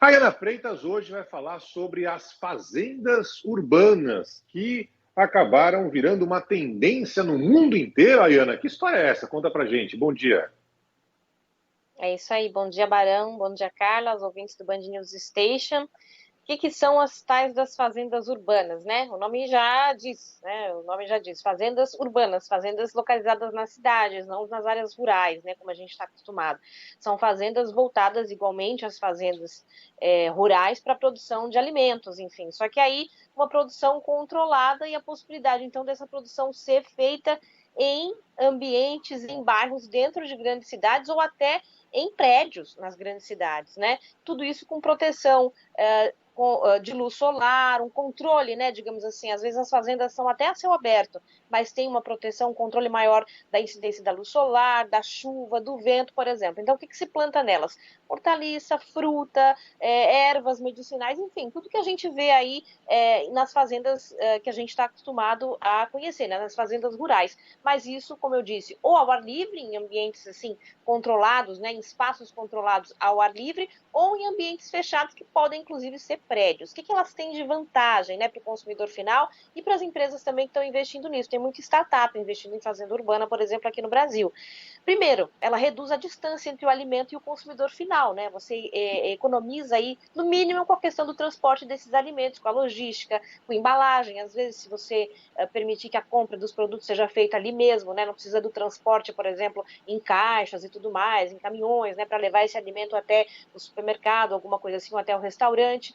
A Ana Freitas hoje vai falar sobre as fazendas urbanas, que acabaram virando uma tendência no mundo inteiro. Ayana, que história é essa? Conta pra gente. Bom dia. É isso aí. Bom dia, Barão. Bom dia, Carla, os ouvintes do Band News Station. O que são as tais das fazendas urbanas, né? O nome já diz, né? O nome já diz, fazendas urbanas, fazendas localizadas nas cidades, não nas áreas rurais, né? Como a gente está acostumado. São fazendas voltadas igualmente às fazendas rurais para a produção de alimentos, enfim. Só que aí uma produção controlada e a possibilidade, então, dessa produção ser feita em ambientes, em bairros dentro de grandes cidades ou até em prédios nas grandes cidades, né? Tudo isso com proteção de luz solar, um controle, né, digamos assim, às vezes as fazendas são até a céu aberto, mas tem uma proteção, um controle maior da incidência da luz solar, da chuva, do vento, por exemplo. Então, o que se planta nelas? Hortaliça, fruta, ervas medicinais, enfim, tudo que a gente vê aí nas fazendas que a gente está acostumado a conhecer, né, nas fazendas rurais. Mas isso, como eu disse, ou ao ar livre, em ambientes assim controlados, né, em espaços controlados ao ar livre, ou em ambientes fechados que podem, inclusive, ser prédios. O que elas têm de vantagem, né, para o consumidor final e para as empresas também que estão investindo nisso? Tem muita startup investindo em fazenda urbana, por exemplo, aqui no Brasil. Primeiro, ela reduz a distância entre o alimento e o consumidor final, né? Você economiza aí, no mínimo, com a questão do transporte desses alimentos, com a logística, com a embalagem. Às vezes, se você permitir que a compra dos produtos seja feita ali mesmo, né? Não precisa do transporte, por exemplo, em caixas e tudo mais, em caminhões, né? Para levar esse alimento até o supermercado, alguma coisa assim, ou até o restaurante.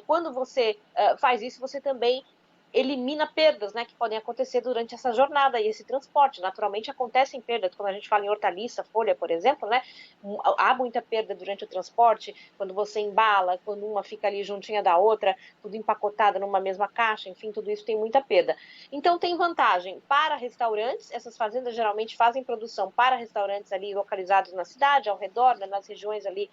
Quando você faz isso, você também elimina perdas, né, que podem acontecer durante essa jornada e esse transporte. Naturalmente acontecem perdas, quando a gente fala em hortaliça, folha, por exemplo, né, há muita perda durante o transporte, quando você embala, quando uma fica ali juntinha da outra, tudo empacotada numa mesma caixa, enfim, tudo isso tem muita perda. Então tem vantagem para restaurantes, essas fazendas geralmente fazem produção para restaurantes ali localizados na cidade, ao redor, né, nas regiões ali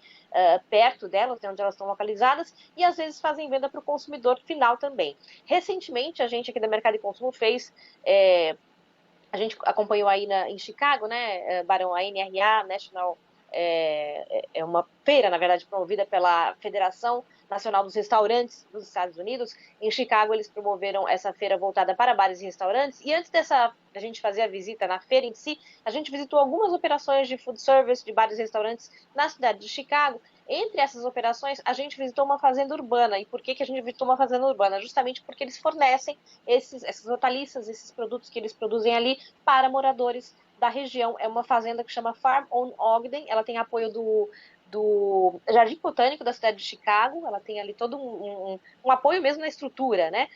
perto delas, né, onde elas estão localizadas, e às vezes fazem venda para o consumidor final também. Recentemente, a gente aqui da Mercado de Consumo fez, a gente acompanhou aí em Chicago, né, Barão, a NRA, National, é uma feira, na verdade, promovida pela Federação Nacional dos Restaurantes dos Estados Unidos. Em Chicago, eles promoveram essa feira voltada para bares e restaurantes, e antes a gente fazer a visita na feira em si, a gente visitou algumas operações de food service, de bares e restaurantes na cidade de Chicago. Entre essas operações, a gente visitou uma fazenda urbana. E por que a gente visitou uma fazenda urbana? Justamente porque eles fornecem essas hortaliças, esses produtos que eles produzem ali para moradores da região. É uma fazenda que chama Farm on Ogden, ela tem apoio do Jardim Botânico da cidade de Chicago, ela tem ali todo um apoio mesmo na estrutura, né?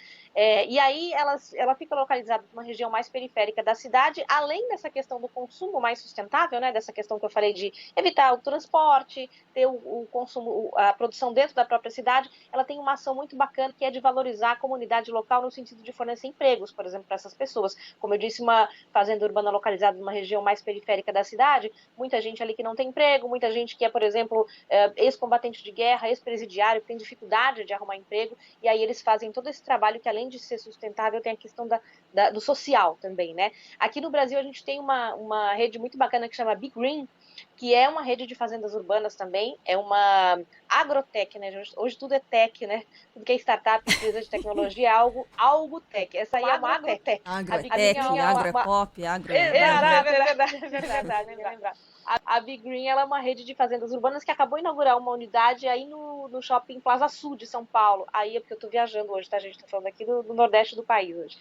E aí ela fica localizada numa região mais periférica da cidade, além dessa questão do consumo mais sustentável, né? Dessa questão que eu falei de evitar o transporte, ter o consumo, a produção dentro da própria cidade, ela tem uma ação muito bacana que é de valorizar a comunidade local no sentido de fornecer empregos, por exemplo, para essas pessoas. Como eu disse, uma fazenda urbana localizada numa região mais periférica da cidade, muita gente ali que não tem emprego, muita gente que é, por exemplo, ex-combatente de guerra, ex-presidiário, que tem dificuldade de arrumar emprego, e aí eles fazem todo esse trabalho que, além de ser sustentável, tem a questão do social também, né? Aqui no Brasil, a gente tem uma rede muito bacana que chama Be Green, que é uma rede de fazendas urbanas também, é uma agrotech, né? Hoje tudo é tech, né? Tudo que é startup, empresa de tecnologia, é algo tech. Essa aí é uma agrotech. Agrotech, agropop, agro... É verdade, me lembrar. A Big Green ela é uma rede de fazendas urbanas que acabou de inaugurar uma unidade aí no shopping Plaza Sul de São Paulo. Aí é porque eu estou viajando hoje, tá, gente? Tô falando aqui do Nordeste do país hoje.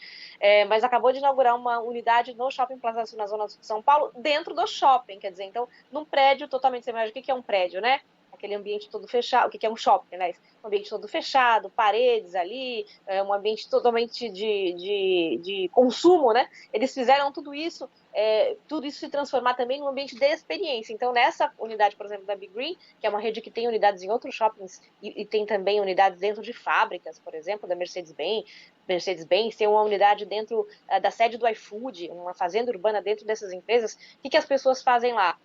Mas acabou de inaugurar uma unidade no shopping Plaza Sul, na zona sul de São Paulo, dentro do shopping, quer dizer, então, num prédio totalmente, você imagina o que é um prédio, né? Aquele ambiente todo fechado, o que é um shopping, né? Um ambiente todo fechado, paredes ali, um ambiente totalmente de consumo, né? Eles fizeram tudo isso se transformar também num ambiente de experiência. Então, nessa unidade, por exemplo, da Big Green, que é uma rede que tem unidades em outros shoppings e tem também unidades dentro de fábricas, por exemplo, da Mercedes-Benz tem uma unidade dentro da sede do iFood, uma fazenda urbana dentro dessas empresas. O que as pessoas fazem lá?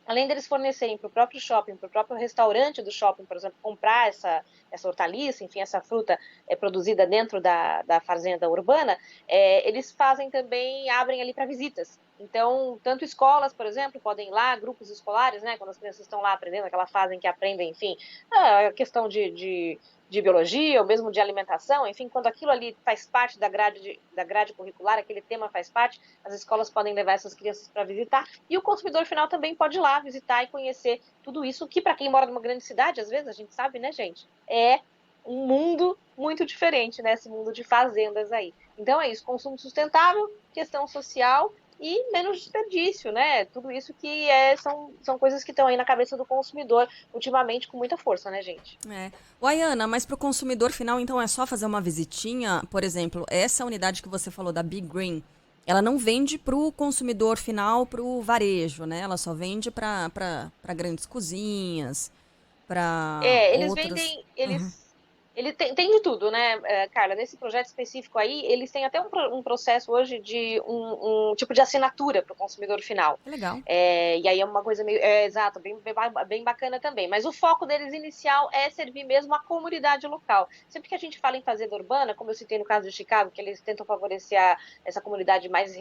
além deles fornecerem para o próprio shopping, para o próprio restaurante do shopping, por exemplo, comprar essa hortaliça, enfim, essa fruta produzida dentro da fazenda urbana, eles fazem também, abrem ali para visitas. Então, tanto escolas, por exemplo, podem ir lá, grupos escolares, né, quando as crianças estão lá aprendendo, aquela fase em que aprendem, enfim, a questão de biologia, ou mesmo de alimentação, enfim, quando aquilo ali faz parte da grade curricular, aquele tema faz parte, as escolas podem levar essas crianças para visitar, e o consumidor final também pode ir lá visitar e conhecer tudo isso, que para quem mora numa grande cidade, às vezes, a gente sabe, né, gente, é um mundo muito diferente, né, esse mundo de fazendas aí. Então é isso, consumo sustentável, questão social e menos desperdício, né? Tudo isso que são coisas que estão aí na cabeça do consumidor ultimamente com muita força, né, gente? Ayana, mas para o consumidor final, então, é só fazer uma visitinha? Por exemplo, essa unidade que você falou da Big Green, ela não vende para o consumidor final, para o varejo, né? Ela só vende para grandes cozinhas, para Eles outros... vendem, ele tem de tudo, né, Carla? Nesse projeto específico aí, eles têm até um processo hoje de um tipo de assinatura para o consumidor final. Que legal. E aí é uma coisa meio... exato, bem bacana também. Mas o foco deles inicial é servir mesmo a comunidade local. Sempre que a gente fala em fazenda urbana, como eu citei no caso de Chicago, que eles tentam favorecer essa comunidade mais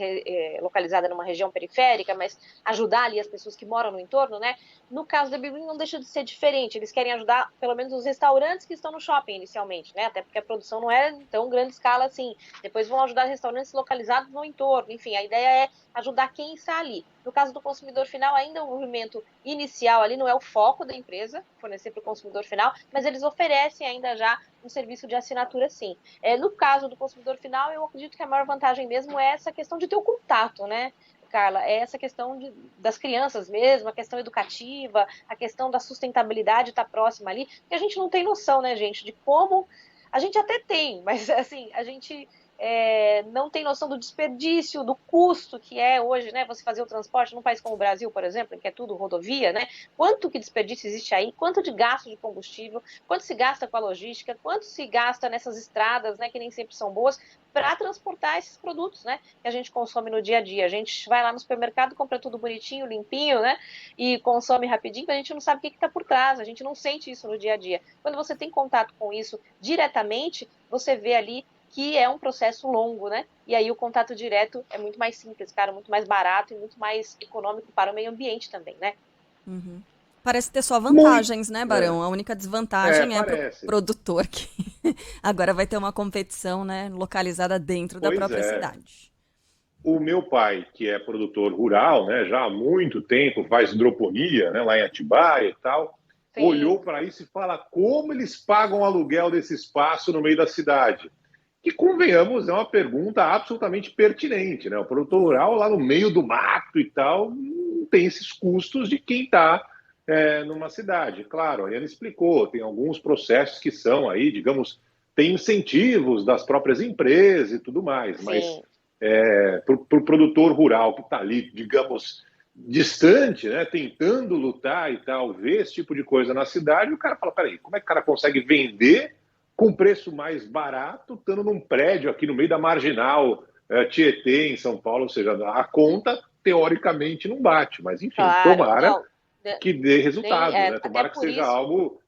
localizada numa região periférica, mas ajudar ali as pessoas que moram no entorno, né? No caso da Big Green não deixa de ser diferente. Eles querem ajudar, pelo menos, os restaurantes que estão no shopping inicialmente, né? Até porque a produção não é tão grande escala assim. Depois vão ajudar restaurantes localizados no entorno. Enfim, a ideia é ajudar quem está ali. No caso do consumidor final, ainda o movimento inicial ali não é o foco da empresa, fornecer para o consumidor final, mas eles oferecem ainda já um serviço de assinatura, sim. No caso do consumidor final, eu acredito que a maior vantagem mesmo é essa questão de ter o contato, né, Carla? É essa questão das crianças mesmo, a questão educativa, a questão da sustentabilidade estar próxima ali, que a gente não tem noção, né, gente, de como... A gente até tem, mas assim, a gente não tem noção do desperdício, do custo que é hoje, né, você fazer o transporte num país como o Brasil, por exemplo, em que é tudo rodovia, né? Quanto que desperdício existe aí, quanto de gasto de combustível, quanto se gasta com a logística, quanto se gasta nessas estradas, né, que nem sempre são boas, para transportar esses produtos, né, que a gente consome no dia a dia. A gente vai lá no supermercado, compra tudo bonitinho, limpinho, né, e consome rapidinho, mas a gente não sabe o que está por trás, a gente não sente isso no dia a dia. Quando você tem contato com isso diretamente, você vê ali que é um processo longo, né? E aí o contato direto é muito mais simples, cara, muito mais barato e muito mais econômico para o meio ambiente também, né? Uhum. Parece ter só vantagens, né, Barão? A única desvantagem é para o parece. produtor, que agora vai ter uma competição, né, localizada dentro da própria cidade. O meu pai, que é produtor rural, né, já há muito tempo, faz hidroponia, né, lá em Atibaia e tal, sim, olhou para isso e fala como eles pagam o aluguel desse espaço no meio da cidade. Que, convenhamos, é uma pergunta absolutamente pertinente, né? O produtor rural lá no meio do mato e tal não tem esses custos de quem está numa cidade. Claro, a Ana explicou, tem alguns processos que são aí, digamos, tem incentivos das próprias empresas e tudo mais, sim, mas para o produtor rural que está ali, digamos, distante, né, tentando lutar e tal, ver esse tipo de coisa na cidade, o cara fala, peraí, como é que o cara consegue vender com preço mais barato, estando num prédio aqui no meio da Marginal Tietê, em São Paulo, ou seja, a conta, teoricamente, não bate, mas enfim, claro, tomara que dê resultado, né? Tomara que seja isso, algo...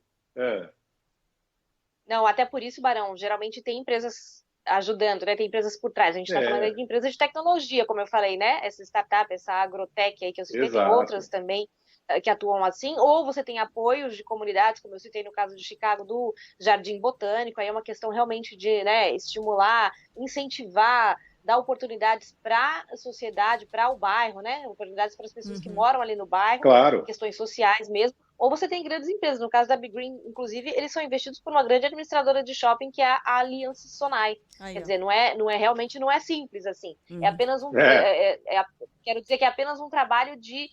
Não, até por isso, Barão, geralmente tem empresas ajudando, né? Tem empresas por trás. A gente está falando aí de empresas de tecnologia, como eu falei, né? Essa startup, essa agrotech aí que eu citei, tem outras também que atuam assim, ou você tem apoios de comunidades, como eu citei no caso de Chicago, do Jardim Botânico, aí é uma questão realmente de, né, estimular, incentivar, dar oportunidades para a sociedade, para o bairro, né, oportunidades para as pessoas que moram ali no bairro, claro, questões sociais mesmo, ou você tem grandes empresas, no caso da Big Green, inclusive, eles são investidos por uma grande administradora de shopping, que é a Aliança Sonai. Quer dizer, realmente não é simples assim, é apenas quero dizer que é apenas um trabalho de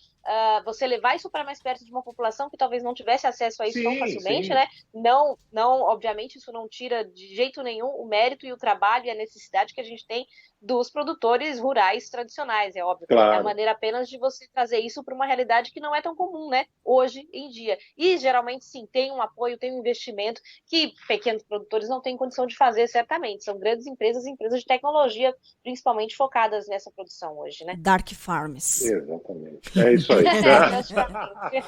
você levar isso para mais perto de uma população que talvez não tivesse acesso a isso tão facilmente, né? Não, obviamente, isso não tira de jeito nenhum o mérito e o trabalho e a necessidade que a gente tem dos produtores rurais tradicionais, é óbvio. Claro. É a maneira apenas de você trazer isso para uma realidade que não é tão comum, né? Hoje em dia. E, geralmente, sim, tem um apoio, tem um investimento que pequenos produtores não têm condição de fazer, certamente. São grandes empresas de tecnologia, principalmente focadas nessa produção hoje, né? Dark Farms. Exatamente. É isso aí. Praticamente.